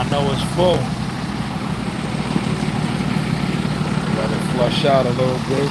I know it's full. Let it flush out a little bit.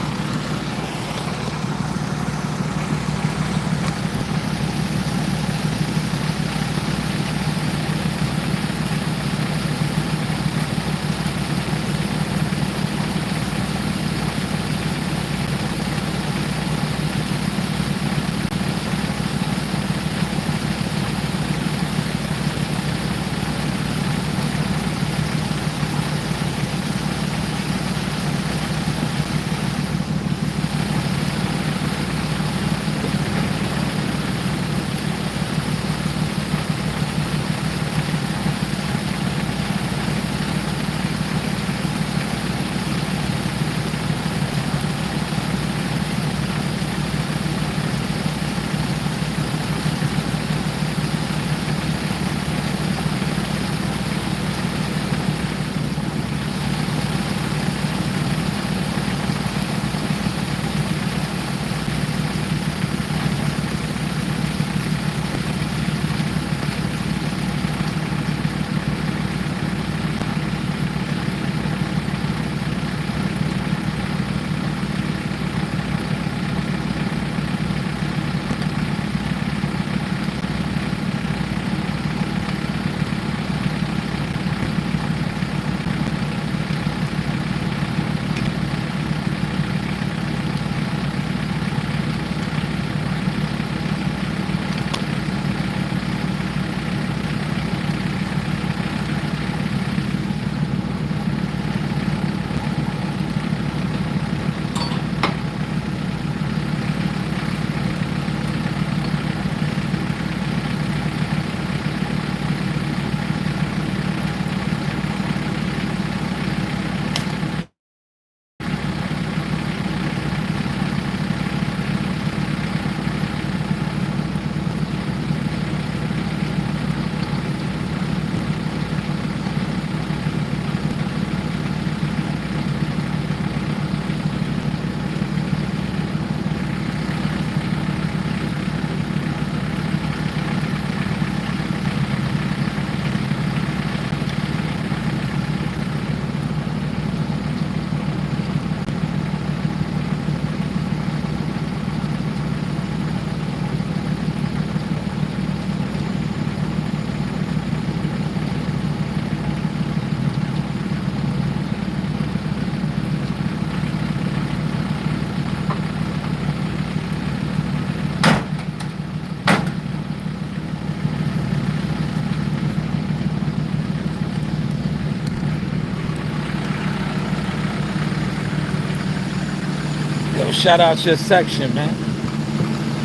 Yo, shout out your section, man.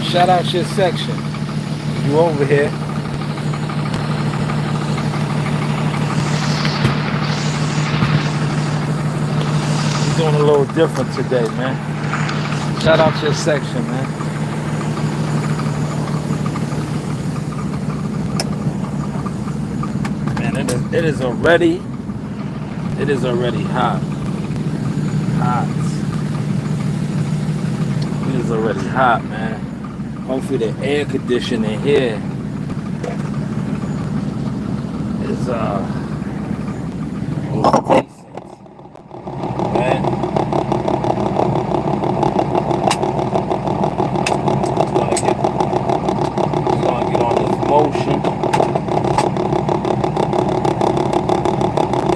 Shout out your section. You over here. You're doing a little different today, man. Shout out your section, man. Man, it is already hot. Hot. It is already hot, man. Hopefully the air conditioning here is decent, man. It's gonna get on this motion.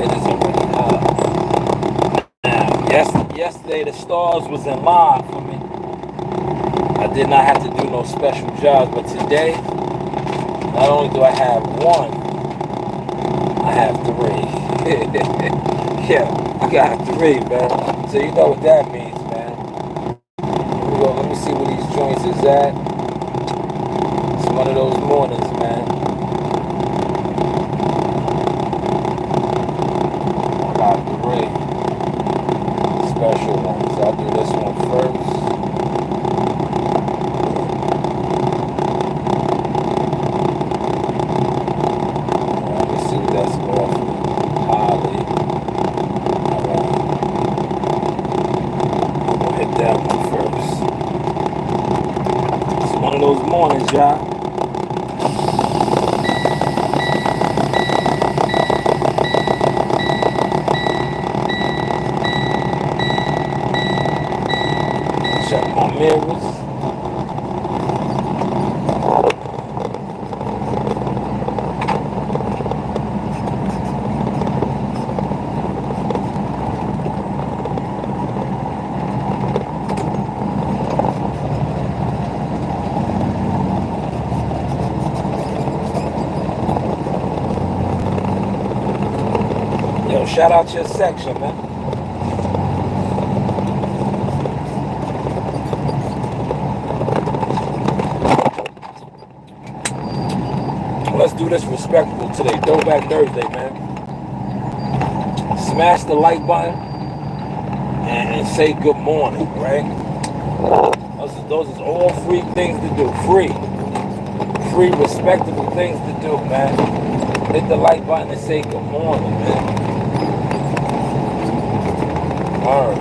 It is already hot. Now, yesterday the stars was in line for me. I did not have to do no special jobs, but today, not only do I have one, I have three. Yeah, I got three, man. So you know what that means, man. Let me see where these joints is at. It's one of those mornings, man. I got three special ones. I'll do this one first. That's off Holly. I'm gonna hit that one first. It's one of those mornings, y'all. shout out your section, man. Let's do this respectable today. Throwback Thursday, man. Smash the like button and say good morning, right? Those are all free things to do. Free, respectable things to do, man. Hit the like button and say good morning, man. Alright.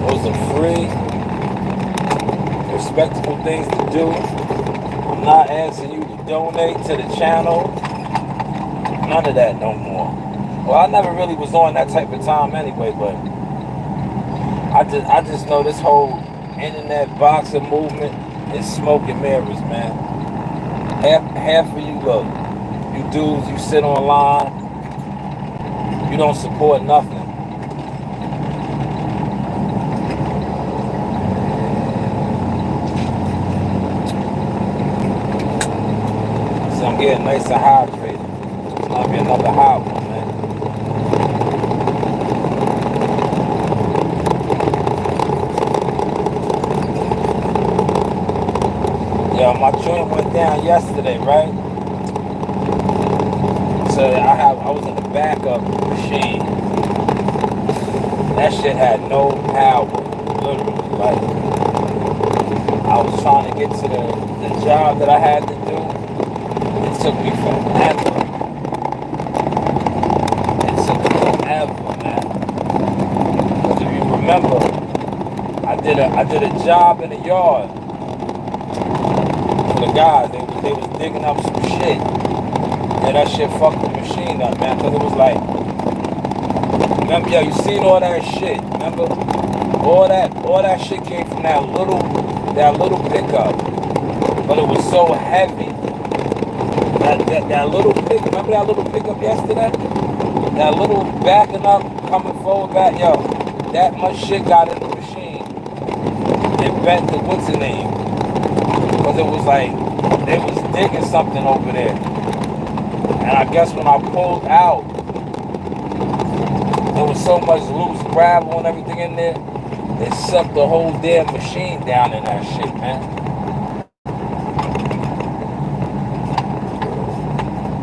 Those are free, respectable things to do. I'm not asking you to donate to the channel. None of that no more. Well, I never really was on that type of time anyway, but I just know this whole internet boxing movement is smoke and mirrors, man. Half of you, look, you dudes, you sit online, you don't support nothing. So I'm getting nice and hydrated. It's gonna be another hot one, man. Yo, my joint went down yesterday, right? So I was in the backup machine. That shit had no power, literally. Like, I was trying to get to the job that I had to do. It took me forever. Man. Because if you remember, I did a job in the yard. The guys, they was digging up some shit. Yeah, that shit fucked the machine up, man. Cause it was like, remember, yo, you seen all that shit? Remember, all that shit came from that little pickup, but it was so heavy. That little pickup. Remember that little pickup yesterday? That little backing up, coming forward back, yo. That much shit got in the machine. It bent the what's the name? Because it was like, they was digging something over there. And I guess when I pulled out, there was so much loose gravel and everything in there, it sucked the whole damn machine down in that shit, man.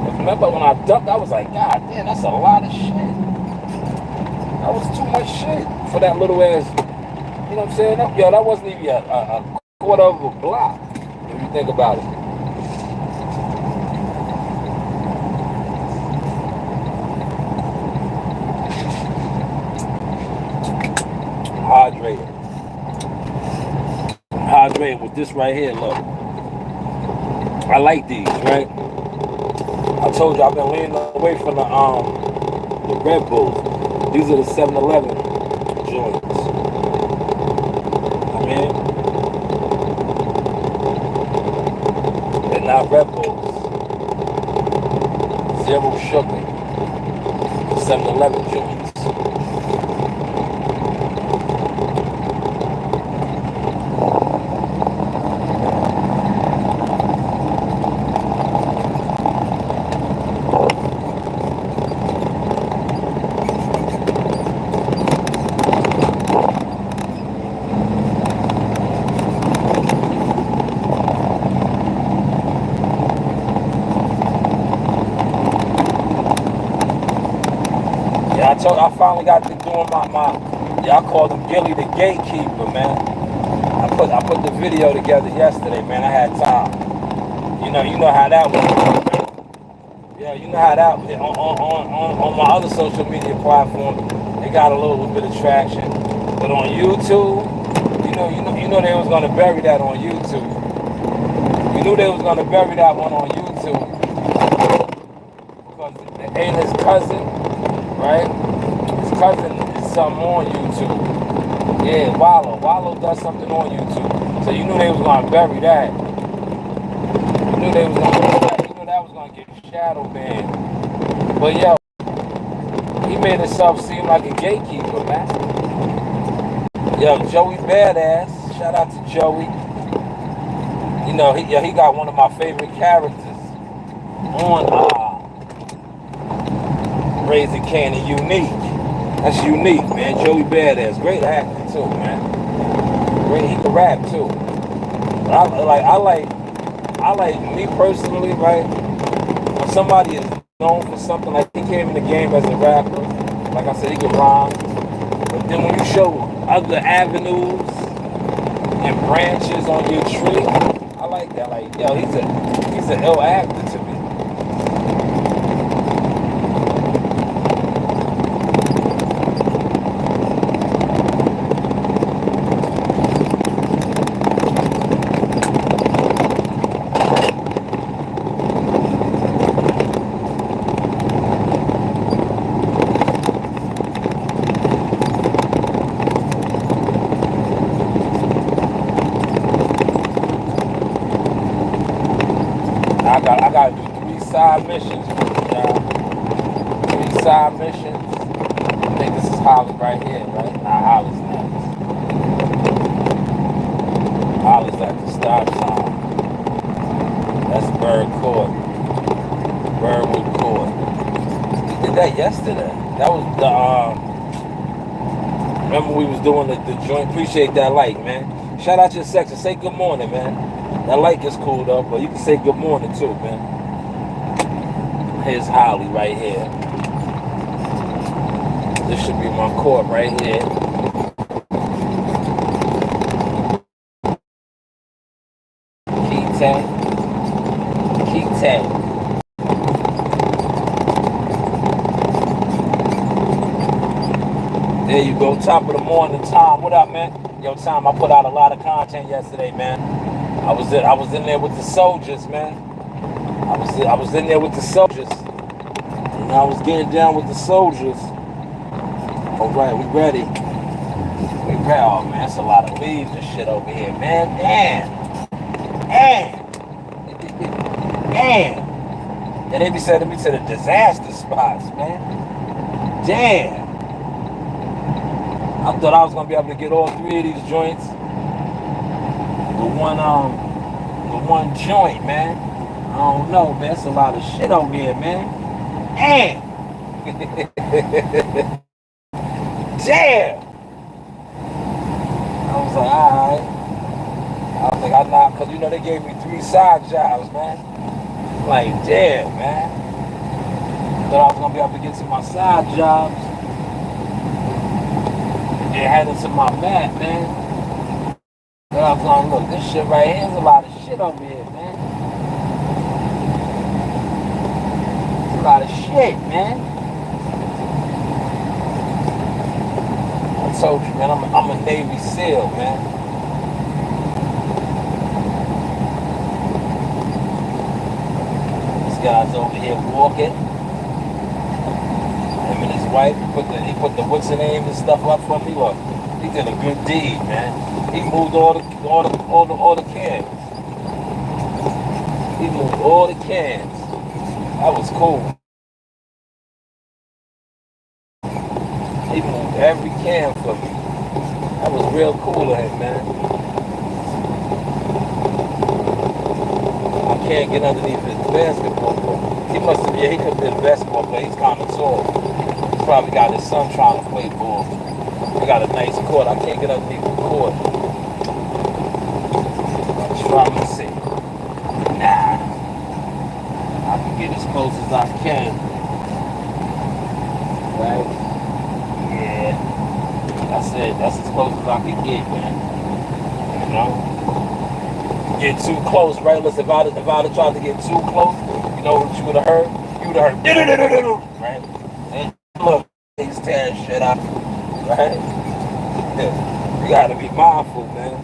But remember when I ducked, I was like, God damn, that's a lot of shit. That was too much shit for that little ass, you know what I'm saying? Yo, that wasn't even a quarter of a block. If you think about it. Hydrated with this right here, look. I like these, right? I told you I've been leaning away from the Red Bulls. These are the 7-Eleven joints. I mean, they're not Red Bulls. Zero sugar. 7-Eleven joints. I finally got to doing my y'all call him Gilly the gatekeeper, man. I put the video together yesterday, man. I had time. You know how that was. Yeah, you know how that on my other social media platforms, they got a little bit of traction. But on YouTube, you know they was gonna bury that on YouTube. You knew they was gonna bury that one on YouTube. Because it ain't his cousin, right? Cousin is something on YouTube. Yeah, Wallow does something on YouTube. So you knew they was gonna bury that. You knew they was gonna bury that. You knew that was gonna get shadow banned. But yo, he made himself seem like a gatekeeper, man. Yo, Joey Badass. Shout out to Joey. You know, he got one of my favorite characters on Raising Canon Unique. That's unique, man. Joey Badass. Great acting too, man. Great, he can rap too. But I like me personally, right? When somebody is known for something, like he came in the game as a rapper, like I said, he can rhyme. But then when you show other avenues and branches on your tree, I like that. Like, yo, he's an ill actor to me. I gotta do 3 side missions for you, y'all. 3 side missions. I think this is Holly right here, right? Nah, Holly's next. Holly's at the stop sign. That's Bird Court. Birdwood Court. We did that yesterday. That was the remember we was doing the joint. Appreciate that like, man. Shout out your section. Say good morning, man. That like is cool though, but you can say good morning too, man. Here's Holly right here. This should be my court right here. Key tag. Key tag. There you go. Top of the morning, Tom. What up, man? Yo, Tom, I put out a lot of content yesterday, man. I was in there with the soldiers, man. I was in there with the soldiers. And I was getting down with the soldiers. All right, we ready. We ready. Oh, man, that's a lot of leaves and shit over here, man. Damn. And they be sending me to the disaster spots, man. Damn. I thought I was gonna be able to get all 3 of these joints. The one joint, man. I don't know, man. That's a lot of shit over here, man. Damn. Damn. I was like, alright. I was like, I knocked, because, you know, they gave me 3 side jobs, man. Like, damn, man. Thought I was going to be able to get to my side jobs. And headed to my mat, man. Then I was like, look, this shit right here is a lot of shit over here, man. It's a lot of shit, man. I told you, man, I'm a Navy SEAL, man. This guy's over here walking. Him and his wife, he put the what's the name and stuff up for me. Look, he did a good deed, man. He moved all the cans. He moved all the cans. That was cool. He moved every can for me. That was real cool of him, man. I can't get underneath his basketball court. He must have, he could have been a basketball player. He's kind of tall. He's probably got his son trying to play ball. He got a nice court. I can't get underneath the court. Try to see. Nah. I can get as close as I can. Right? Yeah. That's it. That's as close as I can get, man. You know? Get too close, right? Listen, if I'd have tried to get too close, you know what you would have heard? You would have heard, right? And look, he's tearing shit up, right? You gotta be mindful, man.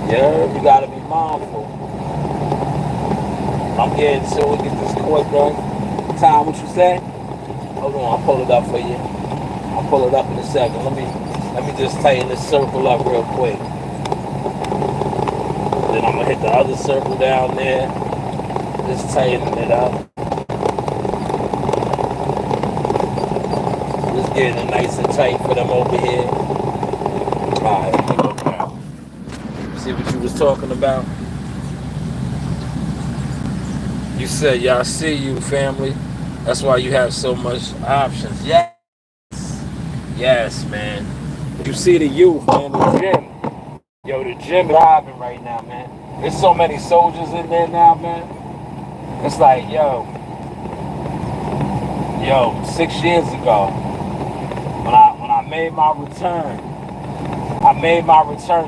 Yeah, you gotta be mindful. I'm getting to it, get this court done. Tom, what you say? Hold on, I'll pull it up for you. I'll pull it up in a second. Let me just tighten this circle up real quick. Then I'm gonna hit the other circle down there. Just tighten it up. Just getting it nice and tight for them over here. Alright, let me go down. See what you was talking about? You said, y'all see you, family. That's why you have so much options. Yes. Yes, man. You see the youth, man, the gym. Yo, the gym robbing right now, man. There's so many soldiers in there now, man. It's like, yo, 6 years ago, when I made my return,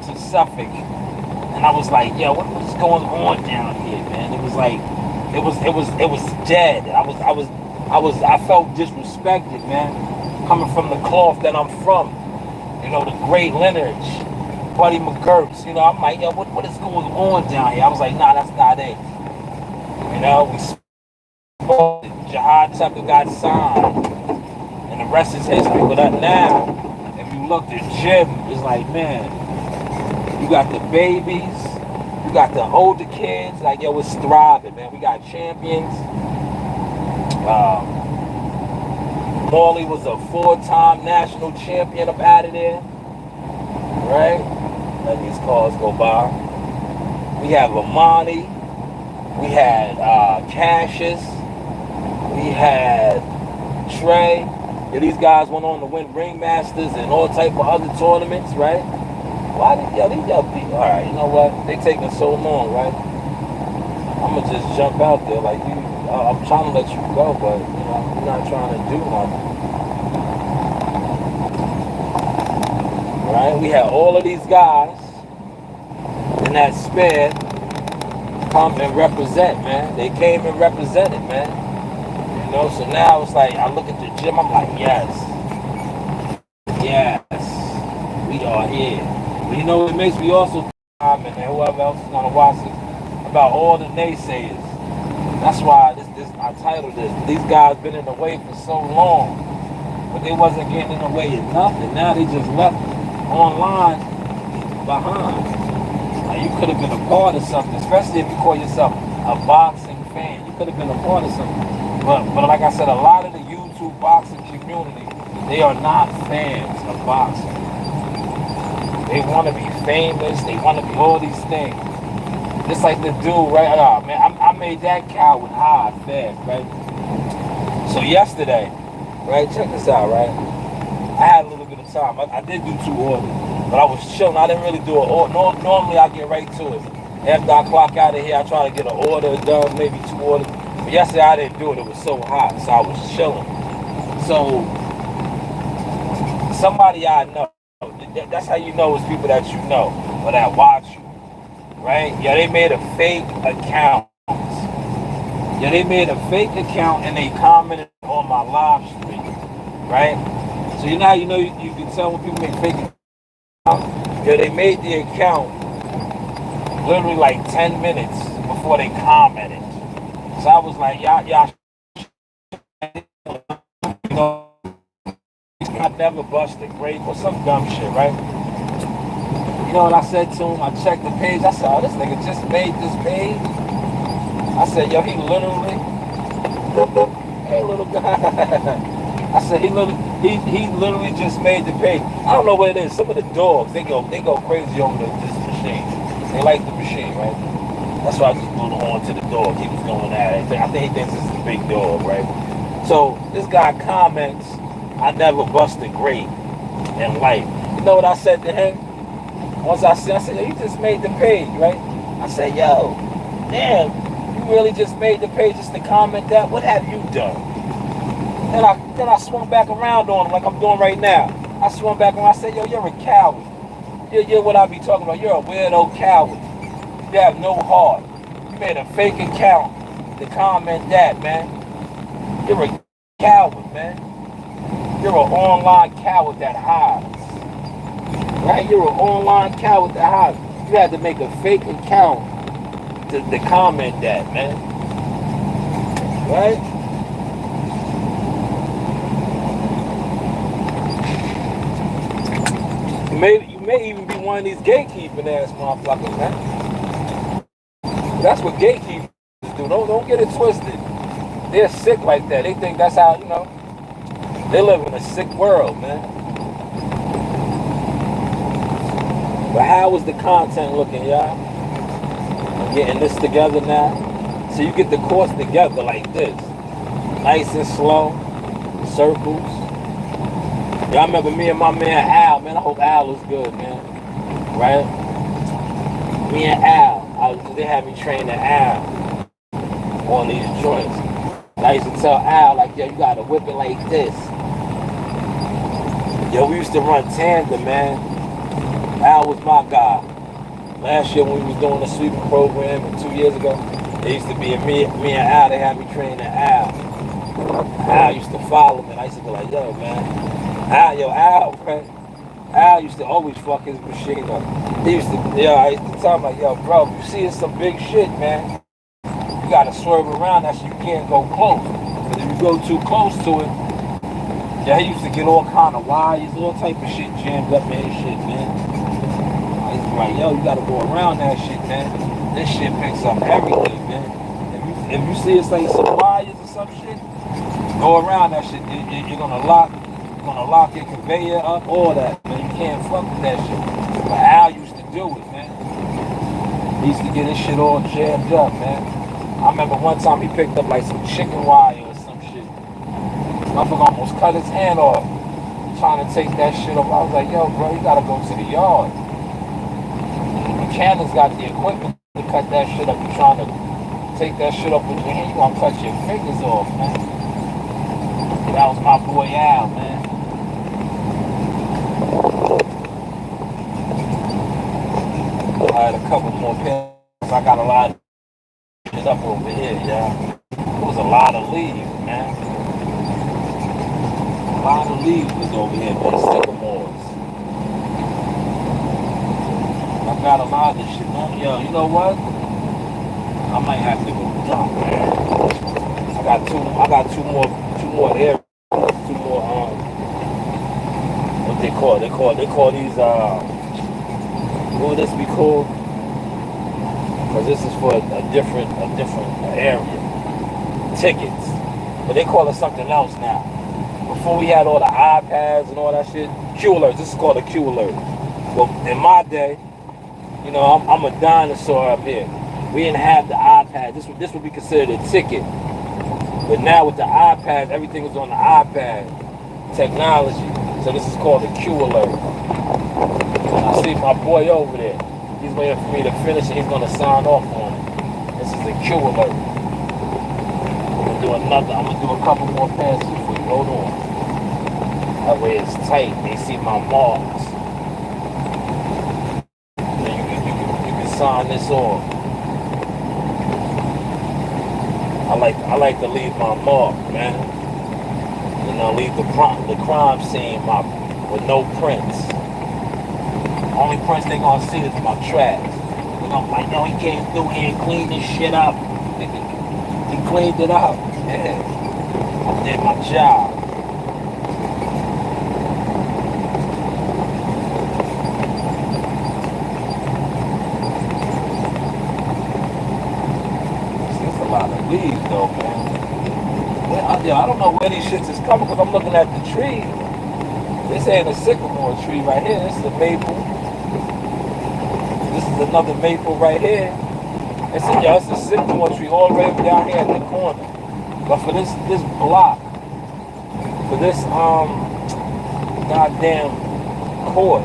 to Suffolk, and I was like, yo, what's going on down here, man? It was like, it was dead. I felt disrespected, man, coming from the cloth that I'm from, the great lineage, Buddy McGurk's, I'm like, yo, what is going on down here? I was like, nah, that's not it. We spoke, Jihad Tucker got signed, and the rest is history. But now, if you look at gym, it's like, man, you got the babies, you got the older kids, like, yo, it's thriving, man. We got champions. Morley was a 4-time national champion up out of there, right? Let these cars go by. We have Amani, we had Cassius, we had Trey. Yeah, these guys went on to win Ringmasters and all type of other tournaments, right? Why did these young people? All right, you know what? They taking so long, right? I'm gonna just jump out there like you. I'm trying to let you go, but you're not trying to do nothing. Right? We had all of these guys in that span come and represent, man. They came and represented, man. So now it's like I look at the gym, I'm like, yes, we are here. But it makes me also comment, and whoever else is gonna watch this, about all the naysayers. That's why I titled this. These guys been in the way for so long, but they wasn't getting in the way of nothing. Now they just left online behind. Like, you could have been a part of something, especially if you call yourself a boxing fan. You could have been a part of something. But like I said, a lot of the YouTube boxing community, they are not fans of boxing. They want to be famous. They want to be all these things. Just like the dude, right? Oh, man, I made that cow with hard fast, right? So yesterday, right? Check this out, right? I had a little bit of time. I did do 2 orders, but I was chilling. I didn't really do an order. Normally, I get right to it. After I clock out of here, I try to get an order done, maybe 2 orders. But yesterday, I didn't do it. It was so hot, so I was chilling. So somebody I know, that's how you know it's people that you know or that watch you, right? Yeah, they made a fake account. Yeah, they made a fake account and they commented on my live stream, right? So you can tell when people make fake accounts. Yeah, they made the account literally like 10 minutes before they commented. So I was like, y'all, I never busted grape or some dumb shit, right? You know what I said to him? I checked the page. I said, oh, this nigga just made this page. I said, yo, he literally, hey, little guy. I said, he literally just made the page. I don't know what it is. Some of the dogs, they go crazy over this machine. They like the machine, right? That's why I just blew the horn to the dog. He was going at it. I think he thinks this is a big dog, right? So this guy comments, I never busted grape in life. You know what I said to him? Once I said, yo, you just made the page, right? I said, yo, damn, you really just made the page just to comment that? What have you done? Then I swung back around on him like I'm doing right now. I swung back around. I said, yo, you're a coward. You're what I be talking about. You're a weirdo coward. You have no heart. You made a fake account to comment that, man. You're a coward, man. You're an online coward that hides. Right? You're an online coward that hides. You had to make a fake account to comment that, man. Right? You may even be one of these gatekeeping ass motherfuckers, man. That's what gatekeepers do. Don't get it twisted. They're sick like that. They think that's how, they live in a sick world, man. But how is the content looking, y'all? I'm getting this together now. So you get the course together like this. Nice and slow. Circles. Yeah, I remember me and my man Al, man. I hope Al was good, man. Right? Me and Al, they had me training Al on these joints. And I used to tell Al, like, yo, you gotta whip it like this. Yo, we used to run tandem, man. Al was my guy. Last year when we was doing the sweeping program, and 2 years ago, it used to be me and Al, they had me training Al. Al used to follow me, and I used to be like, yo, man. Al, man. Al used to always fuck his machine up. He used to, I used to tell him, like, yo, bro, you see it's some big shit, man. You gotta swerve around that so you can't go close. Because if you go too close to it, yeah, he used to get all kind of wires, all type of shit jammed up in his shit, man. I used to be like, yo, you gotta go around that shit, man. This shit picks up everything, man. If you see it's like some wires or some shit, go around that shit. You're gonna lock your conveyor up, all that, man. You can't fuck with that shit. But Al used to do it, man. He used to get his shit all jammed up, man. I remember one time he picked up like some chicken wire or some shit. Motherfucker almost cut his hand off trying to take that shit off. I was like, yo, bro, you gotta go to the yard. The mechanics got the equipment to cut that shit up. You trying to take that shit up with your hand, you gonna cut your fingers off, man. That was my boy Al, man. I had a couple more pins. I got a lot of shit up over here, y'all. It was a lot of leaves, man. A lot of leaves was over here, man. Sycamores. I got a lot of this shit, man. Yo, you know what? I might have to go jump, man. I got two more areas. Two more, what they call? They call these, what would this be called? Because this is for a different area. Tickets. But they call it something else now. Before we had all the iPads and all that shit, Q alerts. This is called a Q alert. Well, in my day, you know, I'm a dinosaur up here. We didn't have the iPad. This would be considered a ticket. But now with the iPad, everything is on the iPad technology. So this is called a Q alert. And I see my boy over there. He's waiting for me to finish and he's going to sign off on it. This is a Q alert. I'm going to do a couple more passes for you. Hold on. That way it's tight. They see my marks. And you can sign this off. I like to leave my mark, man. You know, leave the crime scene with no prints. Only prints they gonna see is my tracks. They're gonna be like, no, he came through here and cleaned this shit up. He cleaned it up. Yeah. I did my job. There's a lot of leaves though, man. I don't know where these shits is coming because I'm looking at the tree. This ain't a sycamore tree right here. This is a maple. This is another maple right here. It's a sycamore tree all the way down here at the corner. But for this block, for this goddamn cord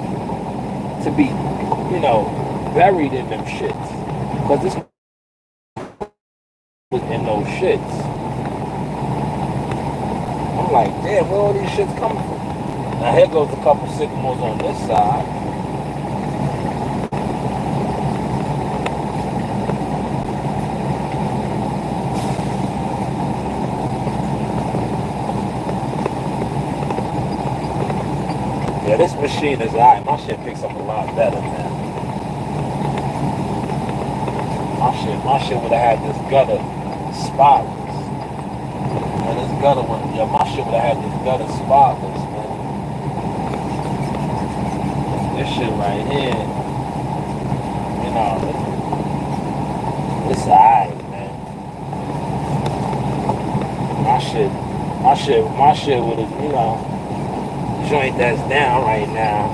to be, you know, buried in them shits. Because this was in those shits. I'm like, damn, where all these shits coming from? Now here goes a couple sycamores on this side. Yeah, this machine is alright. My shit picks up a lot better, man. My shit would have had this gutter spotless. And this gutter one, yeah, my shit would have had this gutter spotless, man. This shit right here, you know, it's alright, man. My shit would have, you know, joint that's down right now,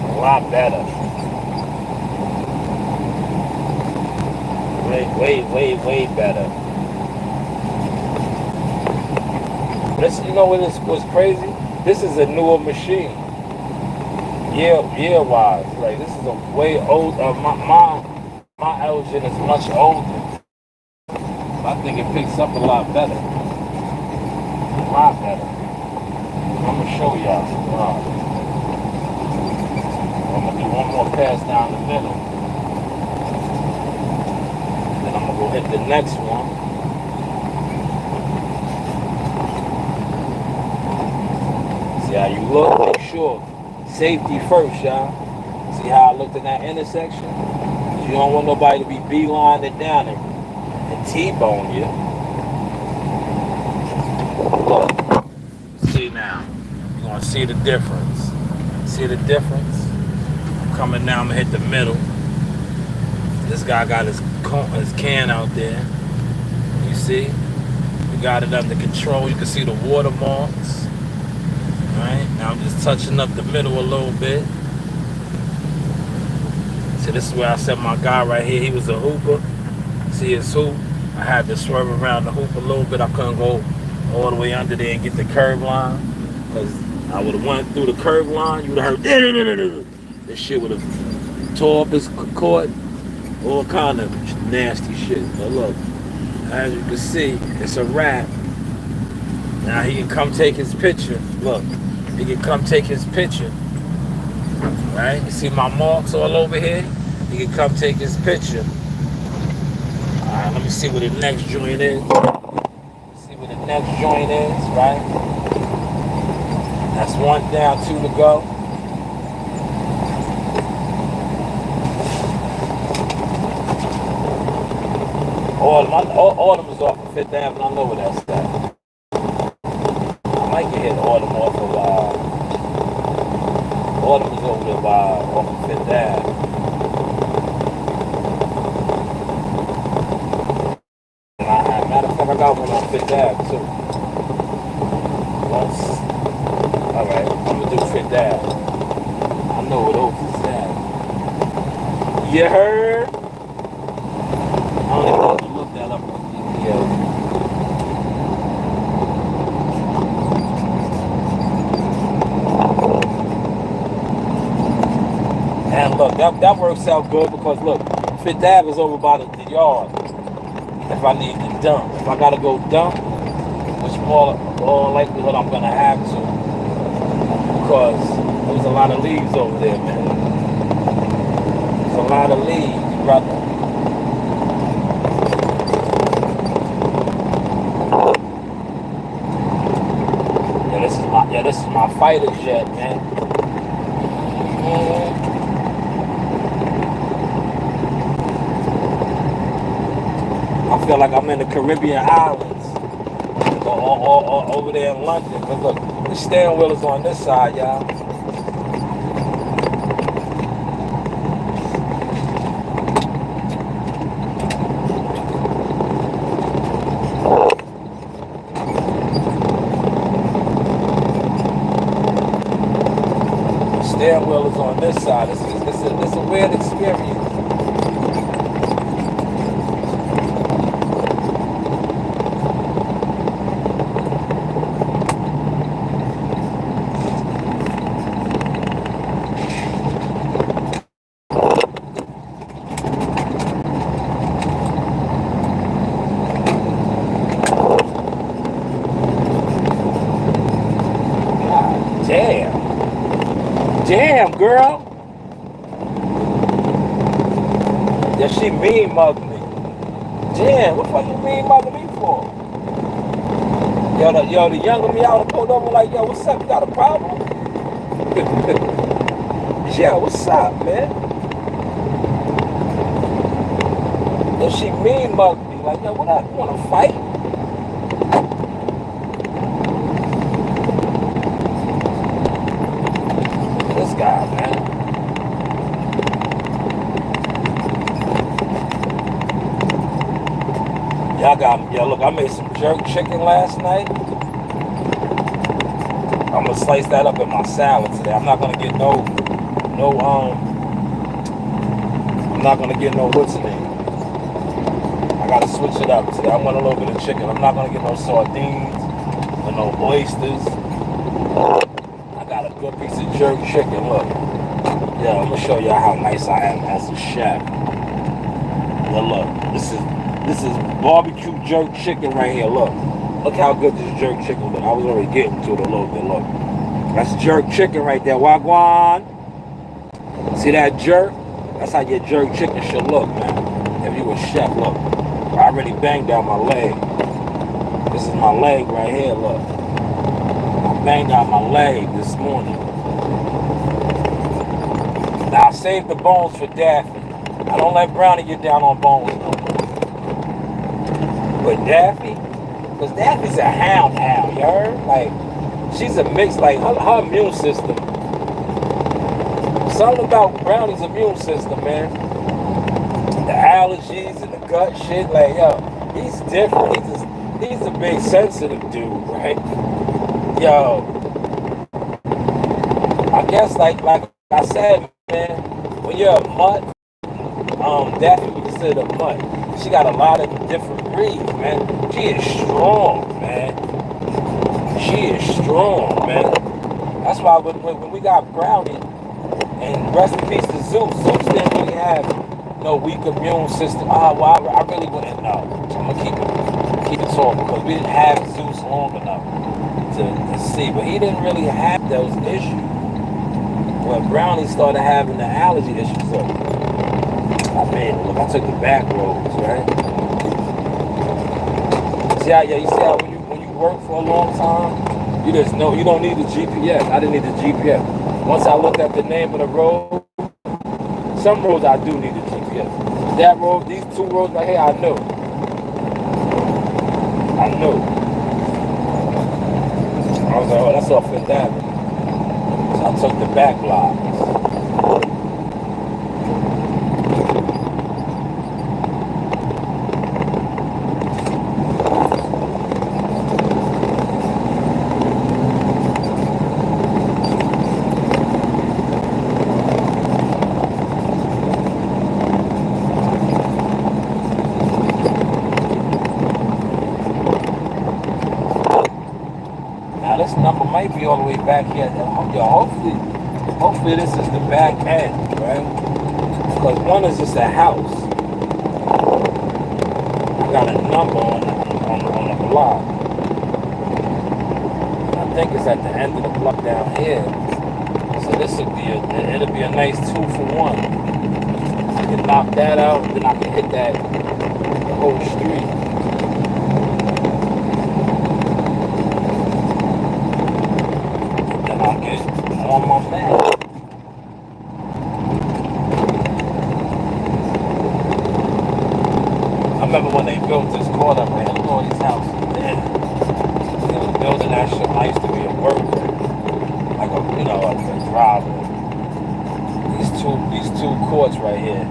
a lot better. Way better. This, you know what is what's crazy? This is a newer machine. Year wise, like this is a way old. My engine is much older. I think it picks up a lot better. A lot better. I'm gonna show y'all. I'm gonna do one more pass down the middle. Then I'm gonna go hit the next one. See how you look? Make sure. Safety first, y'all. See how I looked in that intersection? You don't want nobody to be beelining it down and T-bone you. Look. See now. You're going to see the difference. See the difference? I'm coming now. I'm going to hit the middle. This guy got his can out there. You see? We got it under control. You can see the watermarks. Alright, now I'm just touching up the middle a little bit. See, this is where I set my guy right here. He was a hooper. See his hoop? I had to swerve around the hoop a little bit. I couldn't go all the way under there and get the curb line. Because I would have went through the curb line. You would have heard, this shit would have tore up his cord. All kind of nasty shit. But look, as you can see, it's a wrap. Now he can come take his picture. Look, he can come take his picture. Right? You see my marks all over here? He can come take his picture. Alright, let me see what the next joint is. See what the next joint is, right? That's one down, 2 to go. All of them is off of 5th Avenue. I know where that's at. I might get hit all of them off of all of them is over there off of 5th Avenue. Matter of fact, I got one on 5th Avenue too. Alright, I'm gonna do 5th Avenue. I know what those is at. You heard? I don't even have to look that up on GPS. And look, that works out good because look, 5th Ave is over by the yard. If I need to dump, if I gotta go dump, which more likelihood I'm gonna have to, because there's a lot of leaves over there, man. There's a lot of leaves, brother. This is my fighter jet, man. I feel like I'm in the Caribbean islands or over there in London. But look, the steering wheel is on this side, y'all. The steering wheel is on this side. It's a weird experience. Damn, girl. Yeah, she mean mugged me. Damn, what the fuck you mean mugging me for? Yo, the younger me, I would have pulled over like, yo, what's up? You got a problem? Yo, what's up, man? Yo, she mean mugged me. Like, yo, what up? You wanna fight? This guy, man. Yo, look, I made some jerk chicken last night. I'm gonna slice that up in my salad today. I'm not gonna get no, what's the name? I gotta switch it up today. I want a little bit of chicken. I'm not gonna get no sardines. with no oysters. I got a good piece of jerk chicken. Look, yeah, I'm gonna show y'all how nice I am as a chef. Well, look, this is barbecue jerk chicken right here. Look how good this jerk chicken look. I was already getting to it a little bit. Look, that's jerk chicken right there. Wagwan. See that jerk? That's how your jerk chicken should look, man. If you a chef, look. I already banged down my leg. This is my leg right here, look. I banged out my leg this morning. Now I saved the bones for Daffy. I don't let Brownie get down on bones no more. But Daffy, because Daffy's a hound, you heard? Like, she's a mix, like her immune system. Something about Brownie's immune system, man. The allergies and the gut shit, like, yo, he's different. He's a big sensitive dude, right? Yo, I guess like I said, man, when you're a mutt, Daffy would consider a mutt. She got a lot of different breeds, man. She is strong, man. She is strong, man. That's why when we got Brownie, and rest in peace to Zeus didn't really have no weak immune system. Well, I really wouldn't know. I'm gonna keep it talking because we didn't have Zeus long enough to see, but he didn't really have those issues. When Brownie started having the allergy issues, look, I took the back roads, right? See how, you see how when you work for a long time, you just know you don't need the GPS. I didn't need the GPS. Once I looked at the name of the road, some roads I do need the GPS. That road, these two roads right here, I knew. I was like, oh, that's off Fifth Avenue. So I took the back blocks. This number might be all the way back here. Yo, hopefully this is the back end, right? Because one is just a house. I got a number on the block. I think it's at the end of the block down here. So this would be it'll be a nice 2 for 1. I can knock that out, then I can hit the whole street. On my back. I remember when they built this corner up right here, all these houses. Then they was building that shit. I used to be a worker, like a driver. These two courts right here,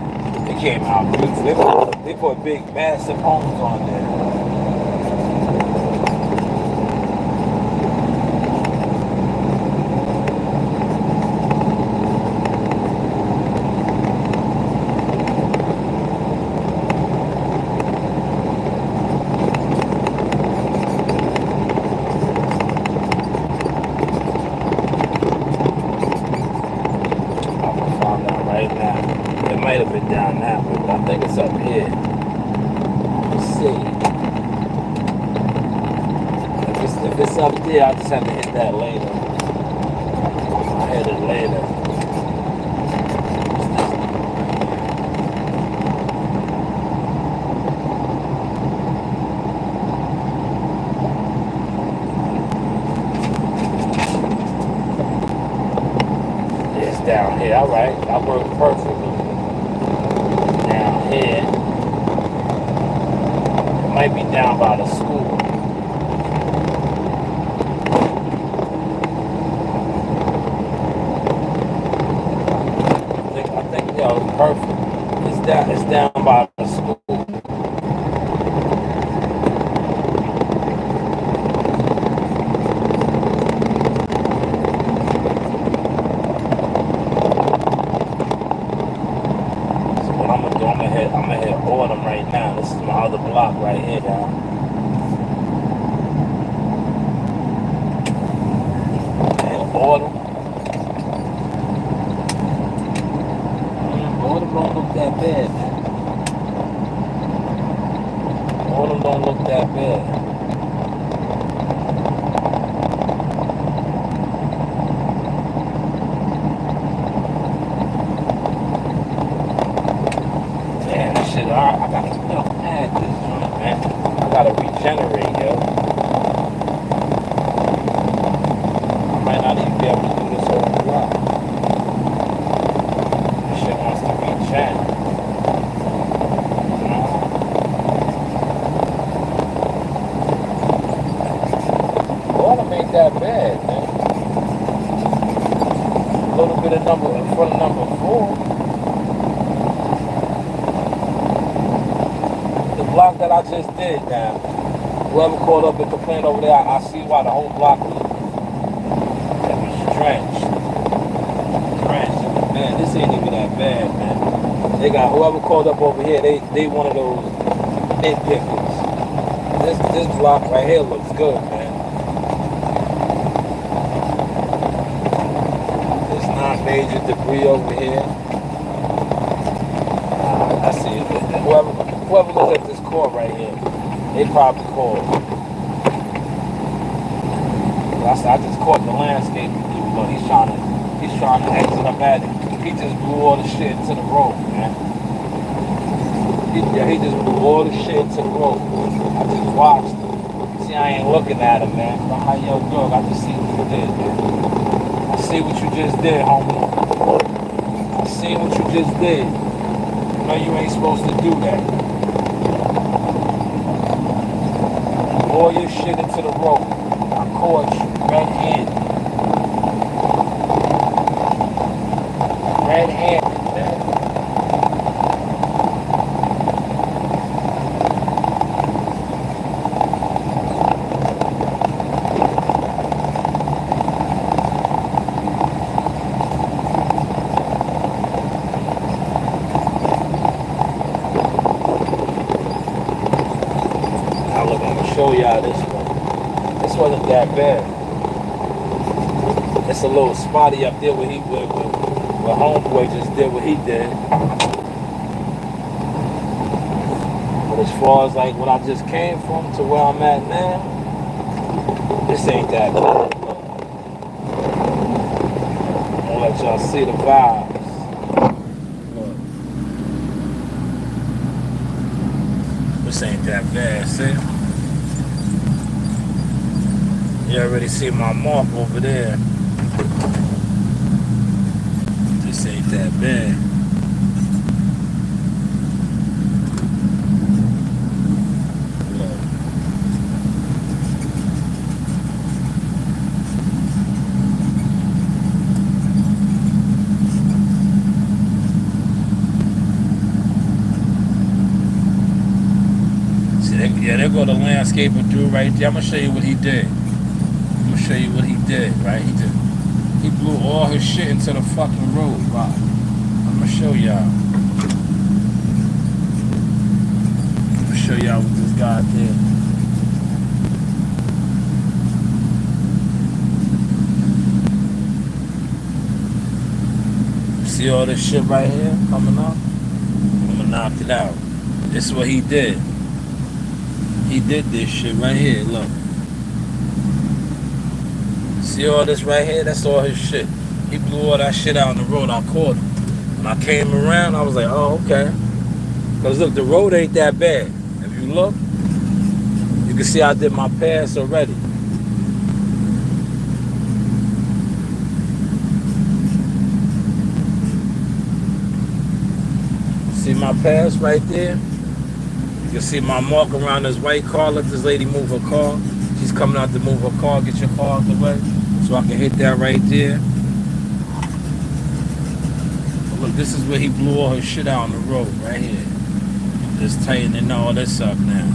they came out beautiful. They put big, massive homes on there. Might have been down that way, but I think it's up here. Let's see. If it's up there, I'll just have to hit that later. I'll hit it later. It's down here. All right, that works perfectly. Here. It might be down by the school. I think it's perfect. It's down by the school. I'm gonna hit Autumn right now. This is my other block right here, y'all. don't look that bad. Man, this shit, I gotta add this joint, man. I gotta regenerate, yo. I might not even be able to do this whole block. This shit wants to regen. That bad, man. A little bit of number in front of number 4. The block that I just did now. Whoever called up and complained over there, I see why the whole block was drenched. Man, this ain't even that bad, man. They got whoever called up over here, they one of those nitpickers. This block right here looks good, man. Major debris over here. I see it. Whoever looks at this core right here, they probably called. I just caught the landscape dude, but he's trying to exit up at it. He just blew all the shit into the road, man. He just blew all the shit into the road. I just watched him. See, I ain't looking at him, man. I'm like, yo, dog, I just see what you did, man. I see what you just did, homie. I see what you just did. You know you ain't supposed to do that. All your shit into the road. I caught you red-handed. Red-handed, man. Show y'all this one. This wasn't that bad. It's a little spotty up there where homeboy just did what he did. But as far as like what I just came from to where I'm at now, this ain't that bad. I'm gonna let y'all see the vibes. Look. This ain't that bad, see? You already see my mark over there. This ain't that bad. Look. See, there go the landscaper dude right there. I'm gonna show you what he did. Show you what he did, right? He blew all his shit into the fucking road, right? I'm gonna show y'all. I'm gonna show y'all what this guy did. See all this shit right here coming up? I'm gonna knock it out. This is what he did. He did this shit right here, look. See all this right here? That's all his shit. He blew all that shit out on the road. I caught him. When I came around, I was like, oh, okay. Because look, the road ain't that bad. If you look, you can see I did my pass already. See my pass right there? You can see my mark around this white car. Let this lady move her car. She's coming out to move her car. Get your car out the way. So I can hit that right there. But look, this is where he blew all his shit out on the road, right here. Just tightening all this up now.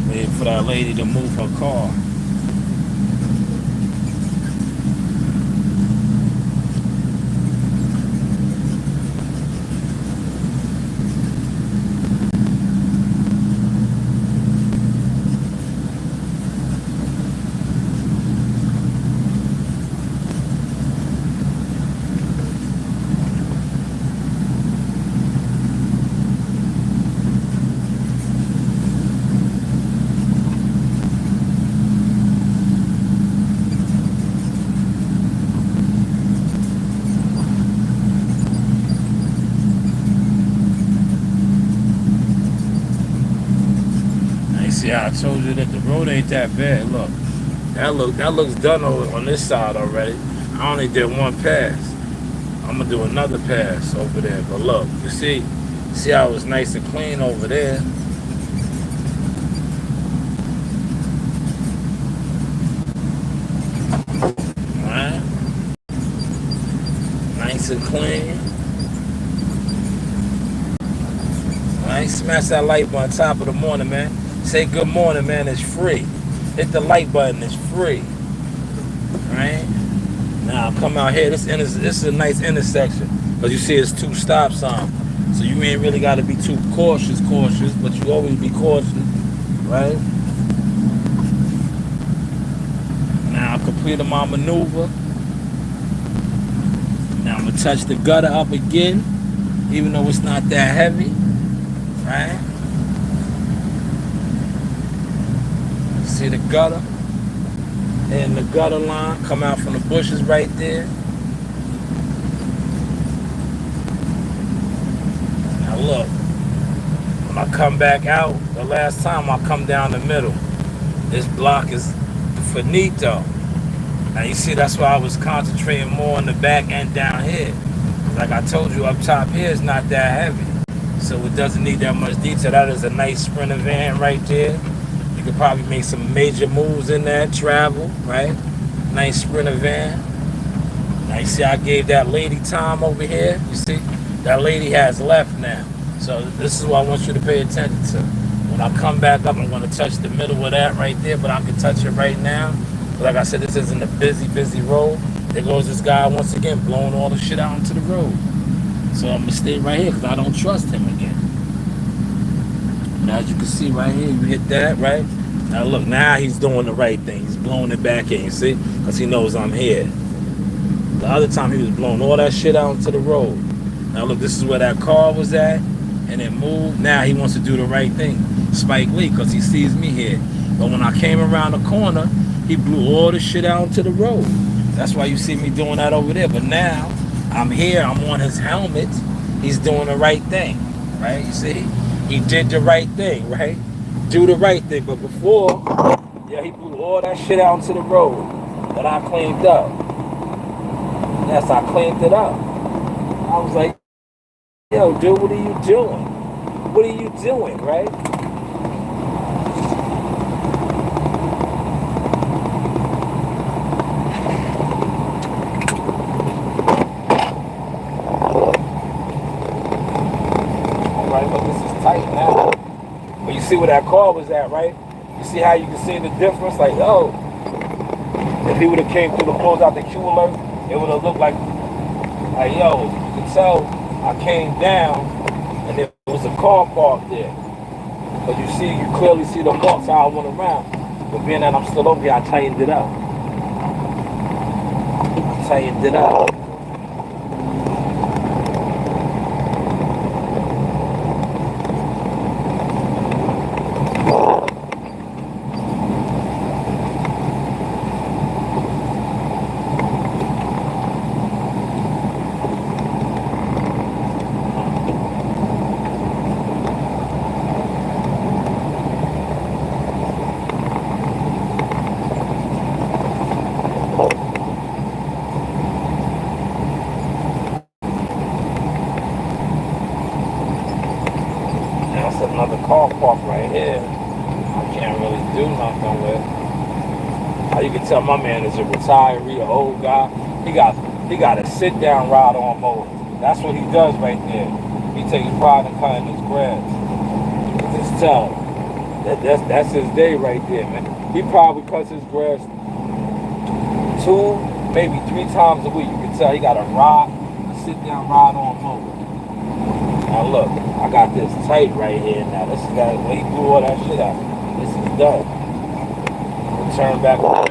Waiting for that lady to move her car. See how I told you that the road ain't that bad. Look, that looks done over on this side already. I only did one pass. I'm gonna do another pass over there. But look, you see how it was nice and clean over there. Alright. Nice and clean. Alright, smash that like button top of the morning, man. Say good morning, man. It's free. Hit the like button. It's free. Alright. Now come out here. This is a nice intersection, because you see it's 2 stop signs. So you ain't really got to be too cautious, but you always be cautious, right? Now I completed my maneuver. Now I'm gonna touch the gutter up again, even though it's not that heavy, right? See the gutter? And the gutter line come out from the bushes right there. Now look, when I come back out, the last time I come down the middle, this block is finito. Now you see, that's why I was concentrating more on the back end down here. Like I told you, up top here is not that heavy, so it doesn't need that much detail. That is a nice Sprinter van right there. You could probably make some major moves in that, travel, right? Nice Sprinter van. Now you see I gave that lady time over here. You see, that lady has left now. So this is what I want you to pay attention to. When I come back up, I'm going to touch the middle of that right there, but I can touch it right now. But like I said, this isn't a busy road. There goes this guy once again blowing all the shit out into the road. So I'm going to stay right here because I don't trust him again. Now, as you can see right here, you hit that, right? Now look, now he's doing the right thing. He's blowing it back in, you see? Because he knows I'm here. The other time he was blowing all that shit out into the road. Now look, this is where that car was at, and it moved. Now he wants to do the right thing. Spike Lee, because he sees me here. But when I came around the corner, he blew all the shit out into the road. That's why you see me doing that over there. But now, I'm here, I'm on his helmet. He's doing the right thing, right? You see? He did the right thing, right? Do the right thing. But before, yeah, he blew all that shit out into the road that I cleaned up. Yes, I cleaned it up. I was like, yo, dude, what are you doing? What are you doing, right? See where that car was at, right? You see how you can see the difference? Like, oh, if he would have came through the close out the Q alert, it would have looked like yo, you can tell I came down and there was a car parked there. But you see, you clearly see the marks how I went around. But being that I'm still over here, I tightened it up. I tightened it up. Another car parked right here. I can't really do nothing with. How you can tell my man is a retiree, an old guy. He got a sit down ride on mower. That's what he does right there. He takes pride in cutting his grass. You can just tell. That's his day right there, man. He probably cuts his grass 2, maybe 3 times a week. You can tell he got a sit down ride on mower. Now look, I got this tight right here now. This is that when he blew all that shit out. This is done. We'll turn back around.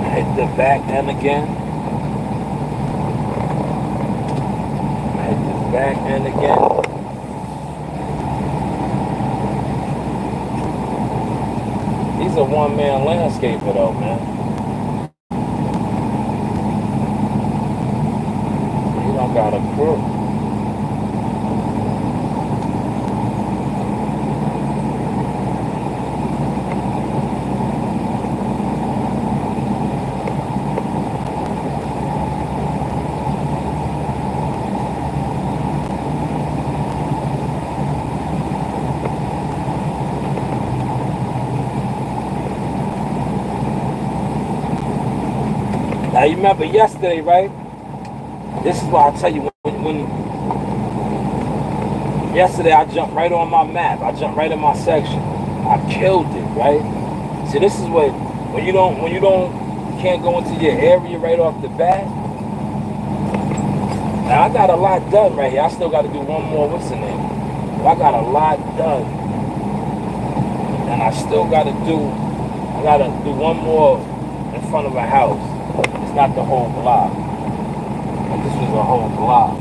Hit the back end again. Hit this back end again. He's a one-man landscaper though, man. Got a crew. you remember yesterday, right? This is why I tell you, when yesterday I jumped right on my map. I jumped right in my section. I killed it, right? See, this is what, when you can't go into your area right off the bat. Now I got a lot done right here. I still got to do one more, what's the name? But I got a lot done. And I still got to do one more in front of a house. It's not the whole block. But this was a whole block.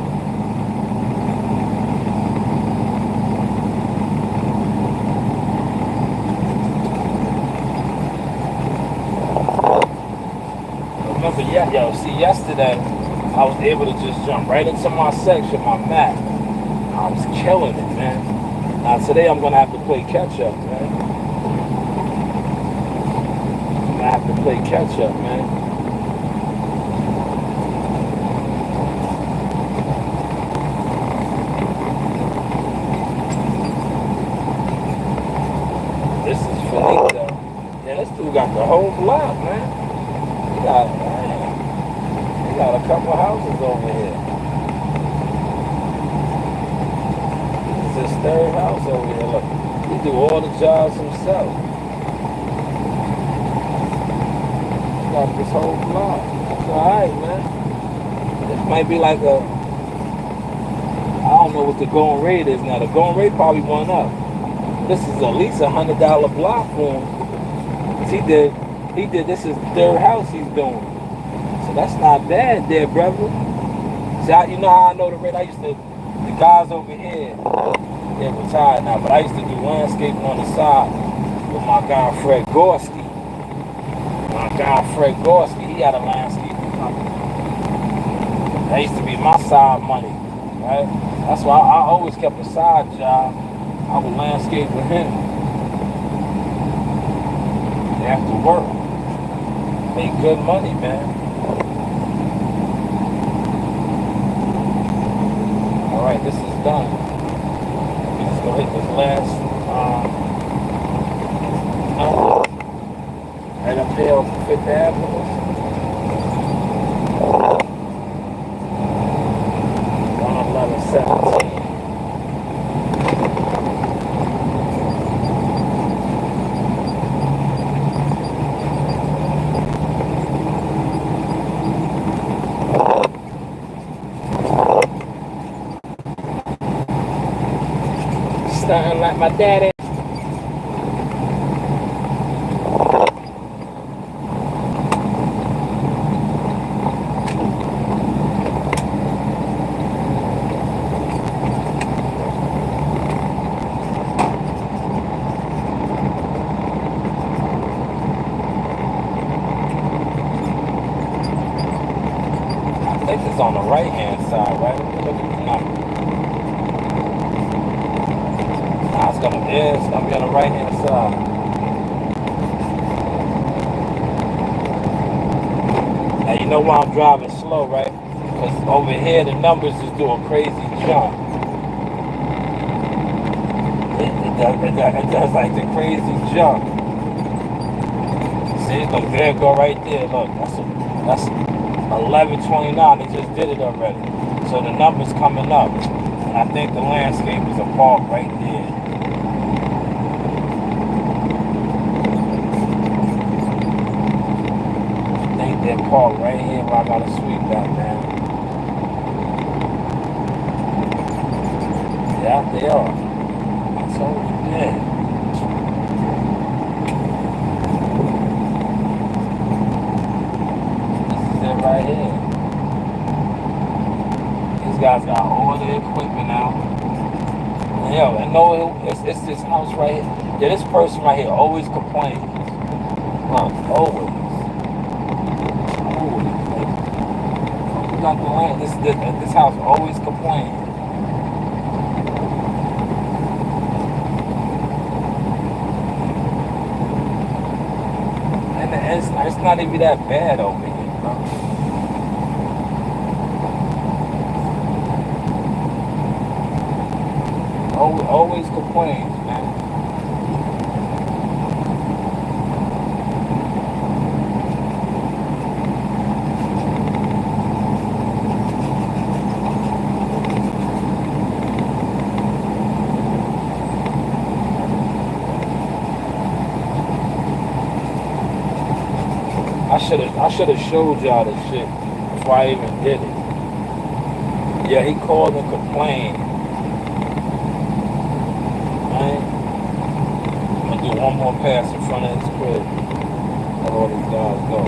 Remember, see, yesterday I was able to just jump right into my section, my map. I was killing it, man. Now today I'm gonna have to play catch up, man. I'm gonna have to play catch up, man. This is finito. Yeah, this dude got the whole block, man. He got a couple houses over here. This is his third house over here. Look, he do all the jobs himself. He got this whole block. That's alright, man. This might be like a, I don't know what the going rate is now. The going rate probably went up. This is at least $100 block for him. He did, this is the third house he's doing. So that's not bad there, brother. See, you know how I know the rate? The guys over here, they're retired now, but I used to do landscaping on the side with my guy Fred Gorski. He had a landscaping company. That used to be my side money, right? That's why I always kept a side job. I would landscape with him. They have to work. Make good money, man. Alright, this is done. We're just gonna hit this last right up there on 5th Avenue. 111-17. Starting like my daddy. I think it's on the right hand side, right? Look at the number. It's gonna be on the right hand side. Now you know why I'm driving slow, right? Because over here the numbers just do a crazy jump. It does like the crazy jump. See, look, there go right there. Look, that's 11:29. They just did it already. So the numbers coming up. And I think the landscape is a park right there. That park right here where I gotta sweep that, man. Yeah, they are. I told you that. This is it right here. These guys got all the equipment now. And yo, I know it's this house right here. Yeah, this person right here always complains. Always. Got the land. This house always complains. And it's not even that bad over here, bro. Always complains, man. I should have showed y'all this shit before I even did it. Yeah, he called and complained. Right? I'm gonna do one more pass in front of his crib. Let all these guys go.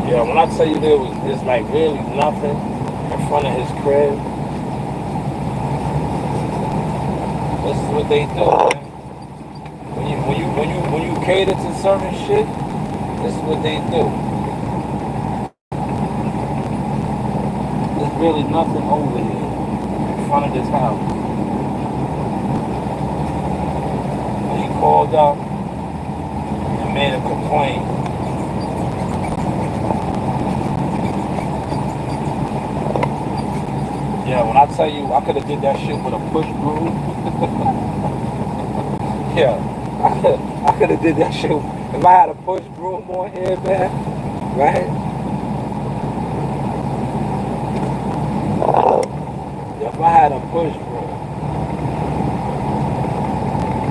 Yeah, when I tell you there's like really nothing in front of his crib, this is what they do, man. When you cater to certain shit, this is what they do. There's really nothing over here in front of this house. And he called up and made a complaint. Yeah, when I tell you I could have did that shit with a push broom. Yeah, I could have did that shit if I had a push broom on here, man. Right? If I had a push broom,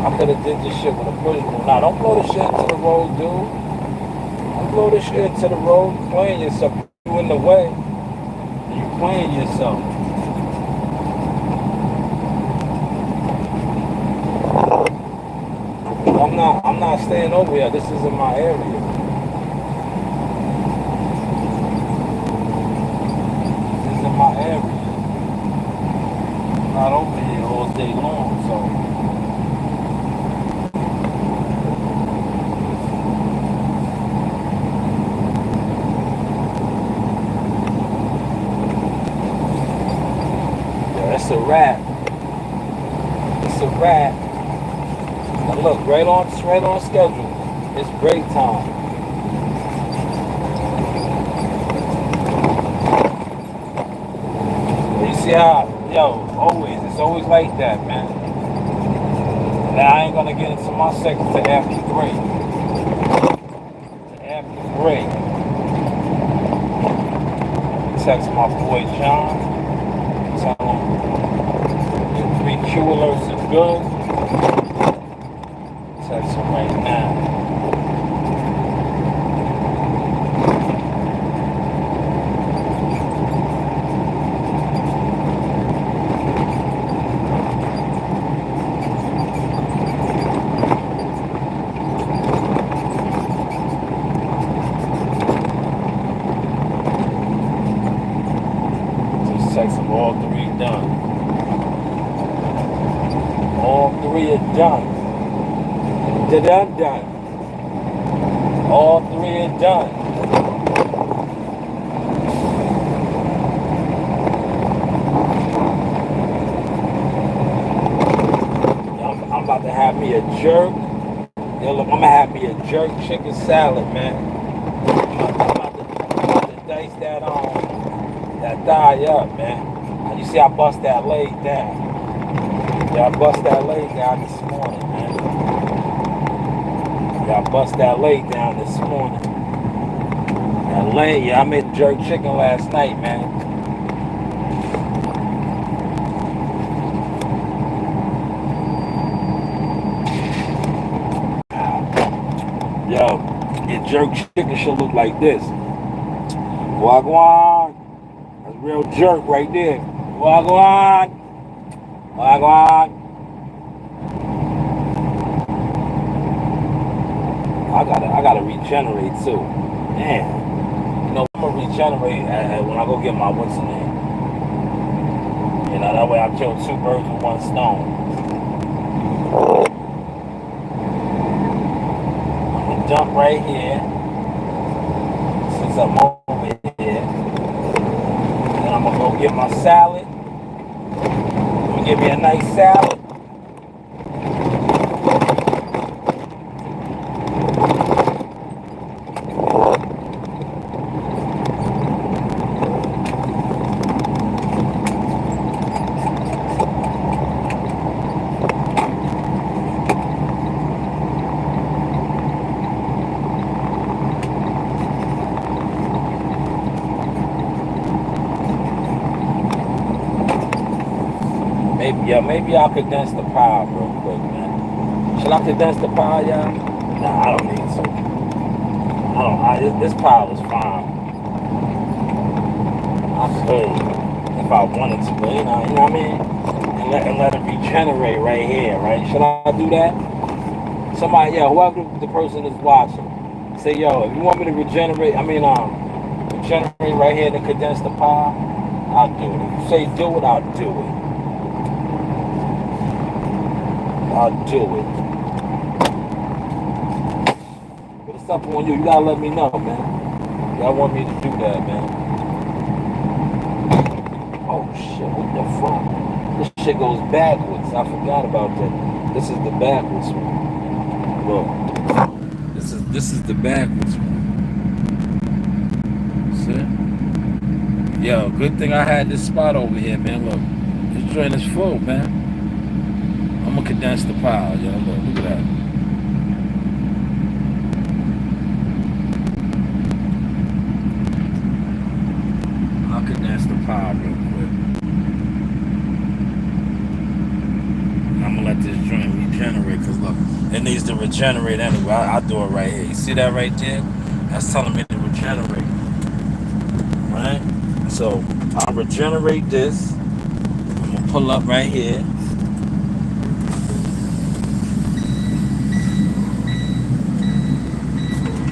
I could have did this shit with a push broom. Now, don't blow this shit into the road, dude. Don't blow this shit into the road. You're playing yourself. You in the way. You playing yourself. I'm not staying over here. This isn't my area. This isn't my area. I'm not over here all day long, so. Yeah, it's a wrap. It's a wrap. Now look, right on schedule. It's break time. You see how, it's always like that, man. Now I ain't gonna get into my second to after break. Text my boy John. Tell him your 3Q alerts are good. Text him right now. Just text him all 3 done. All 3 are done. Done. All 3 are done. I'm about to have me a jerk. Yo, look, I'm gonna have me a jerk chicken salad, man. I'm about to dice that thigh up, man. And you see I bust that leg down. Yeah, I bust that leg down this morning, man. I bust that leg down this morning. That leg, I made jerk chicken last night, man. Yo, your jerk chicken should look like this. Wagwan. That's real jerk right there. Wagwan. I gotta regenerate too. Man, you know, I'm gonna regenerate when I go get my what's the name. You know, that way I kill 2 birds with 1 stone. I'm gonna dump right here since I'm over here. Then I'm gonna go get my salad. I'm gonna give me a nice salad. Yeah, maybe I'll condense the pile real quick, man. Should I condense the pile, y'all? Nah, I don't need to. This pile is fine. I could if I wanted to, but you know what I mean? And let it regenerate right here, right? Should I do that? Somebody, yeah, whoever the person is watching, say, yo, if you want me to regenerate, regenerate right here to condense the pile, I'll do it. If you say do it, I'll do it. I'll do it. But it's up on you. You gotta let me know, man. Y'all want me to do that, man. Oh shit, what the fuck? This shit goes backwards. I forgot about that. This is the backwards one. Look. This is the backwards one. See? Yo, good thing I had this spot over here, man. Look. This joint is full, man. I'm gonna condense the pile, yo. Look at that. I'll condense the pile real quick. I'm gonna let this joint regenerate, because look, it needs to regenerate anyway. I'll do it right here. You see that right there? That's telling me to regenerate. Right? So I'll regenerate this. I'm gonna pull up right here.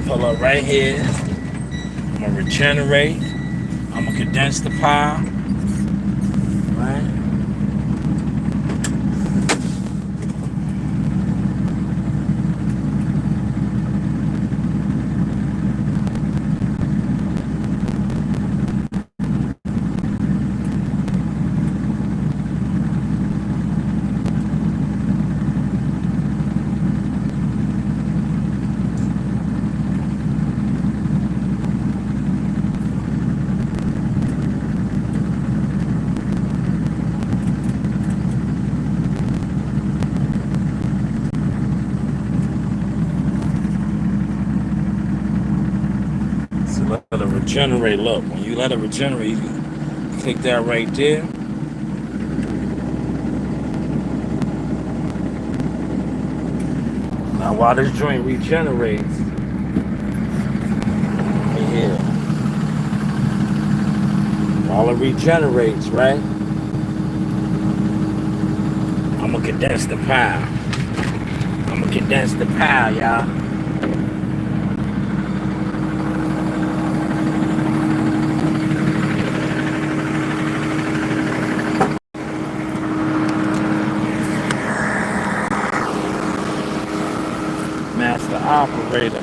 Pull up right here. I'm gonna regenerate. I'm gonna condense the pile. Right? Let it regenerate. Look, when you let it regenerate, you click that right there. Now while this joint regenerates, right here, while it regenerates, right, I'm gonna condense the pile. I'm gonna condense the pile, y'all. Master operator.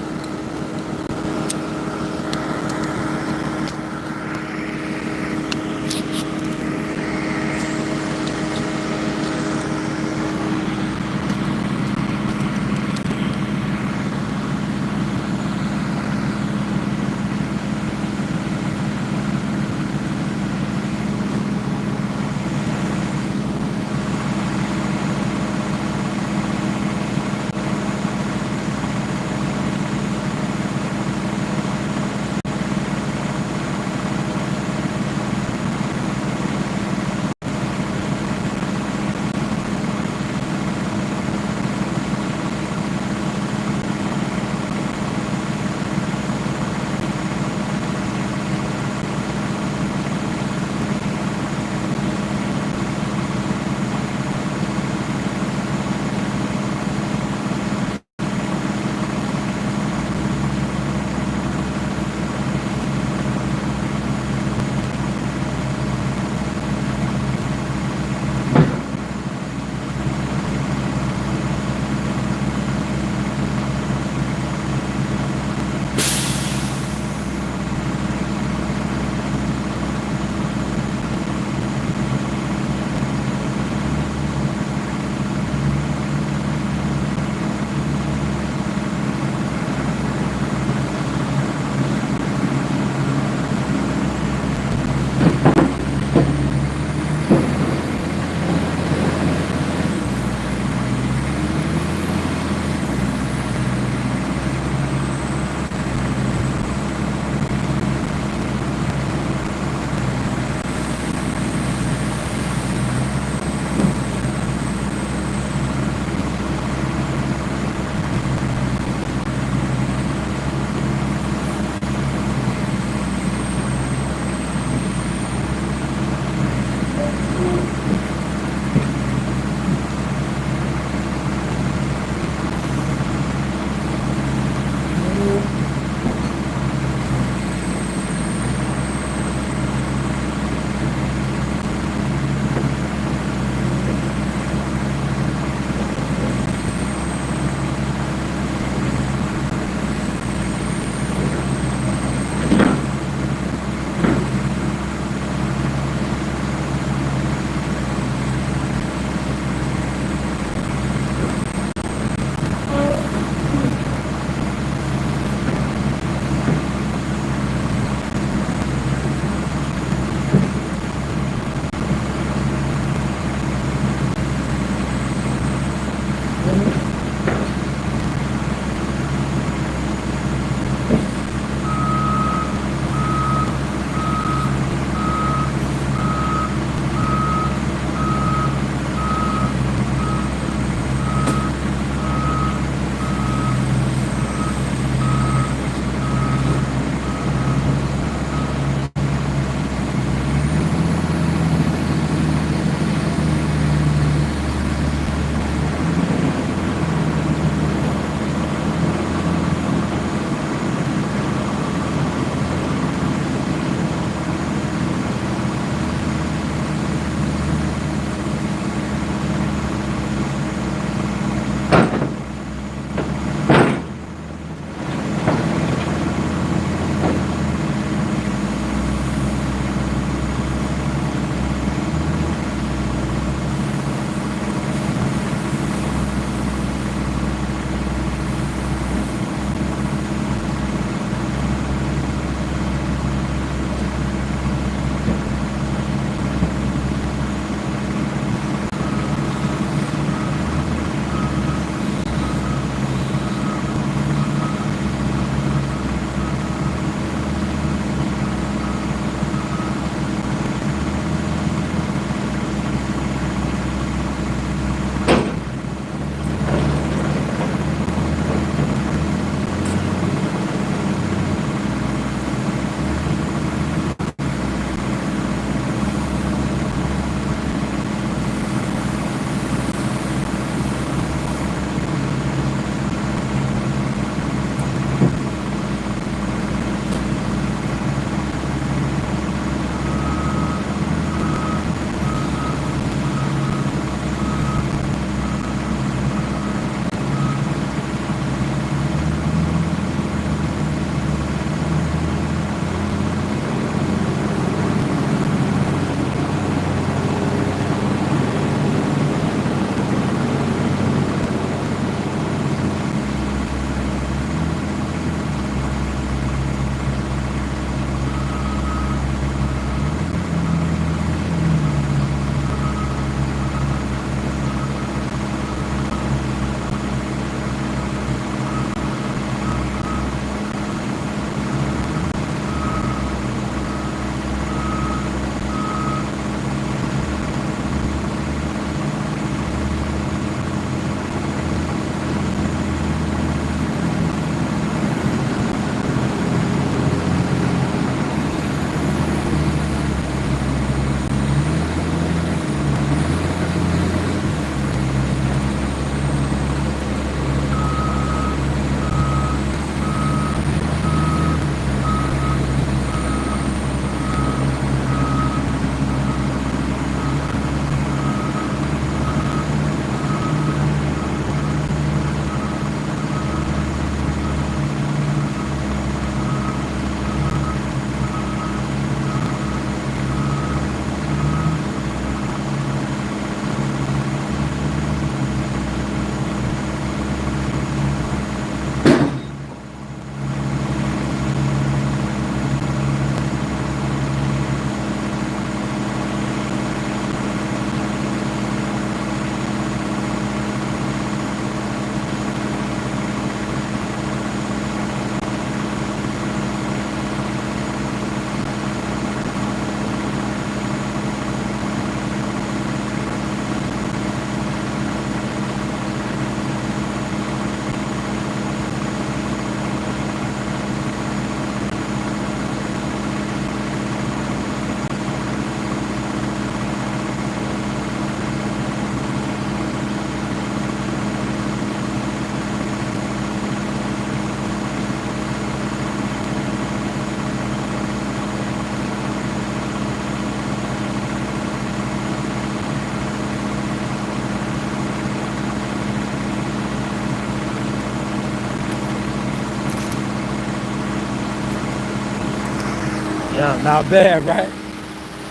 Yo, not bad, right?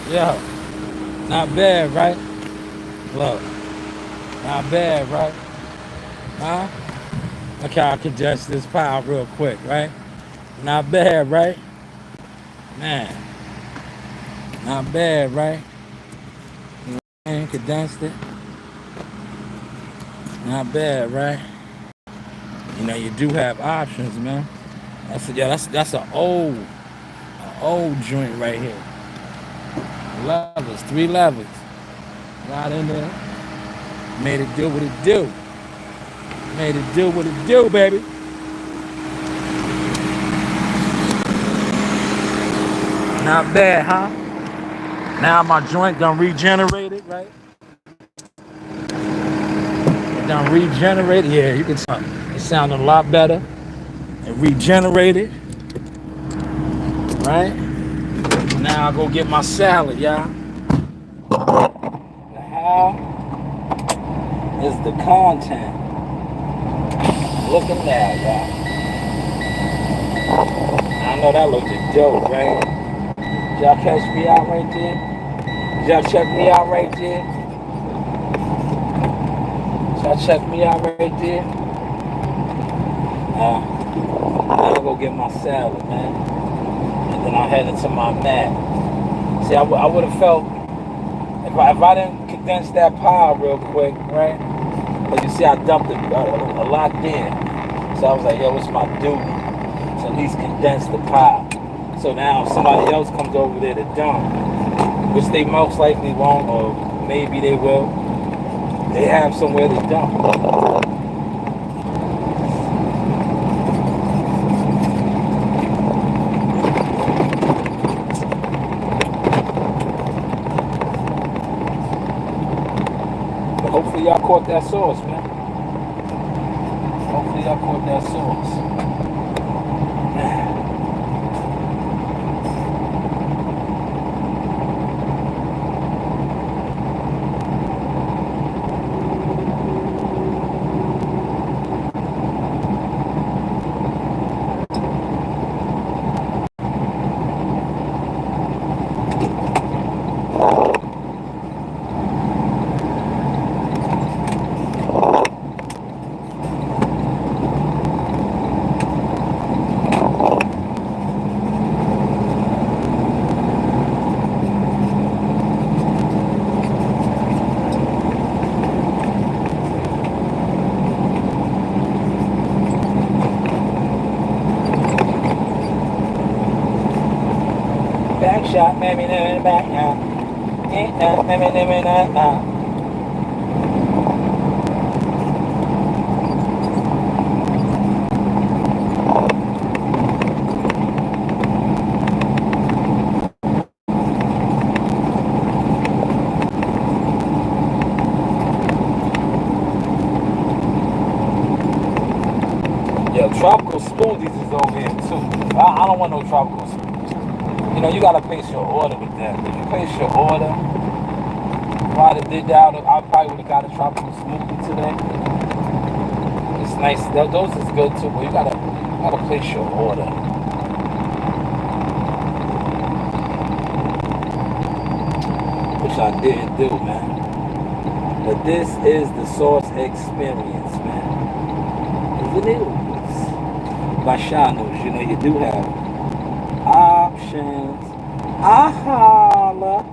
Yo, not bad, right? Look, not bad, right? Huh? Okay, I can adjust this pile real quick, right? Not bad, right? Man, not bad, right? And condensed it. Not bad, right? You know, you do have options, man. That's an old joint right here. Levers, 3 levers. Right in there. Made it do what it do. Made it do what it do, baby. Not bad, huh? Now my joint done regenerated, right? It done regenerated. Yeah, you can tell. It sounded a lot better. It regenerated, right? Now I go get my salad, y'all. The how is the content. Look at that, y'all. I know that looked dope, right? Did y'all catch me out right there? Did y'all check me out right there? Did y'all check me out right there? Now I go get my salad, man. And then I head into my mat. See, I would have felt, if I didn't condense that pile real quick, right? But you see, I dumped a lot there. So I was like, yo, it's my duty to at least condense the pile. So now if somebody else comes over there to dump, which they most likely won't, or maybe they will, they have somewhere to dump. But hopefully y'all caught that sauce, man. Hopefully y'all caught that sauce. Back shot, maybe in the back now. Ain't that, maybe now. Yo, tropical smoothies is over here too. I don't want no tropical smoothies. You know, you gotta place your order with them. If you place your order, if I'd have did that, I probably would have got a tropical smoothie today. It's nice. Those is good too, but you gotta place your order. Which I didn't do, man. But this is the sauce experience, man. Is it? By Shanos, you know, you do have options. Holla.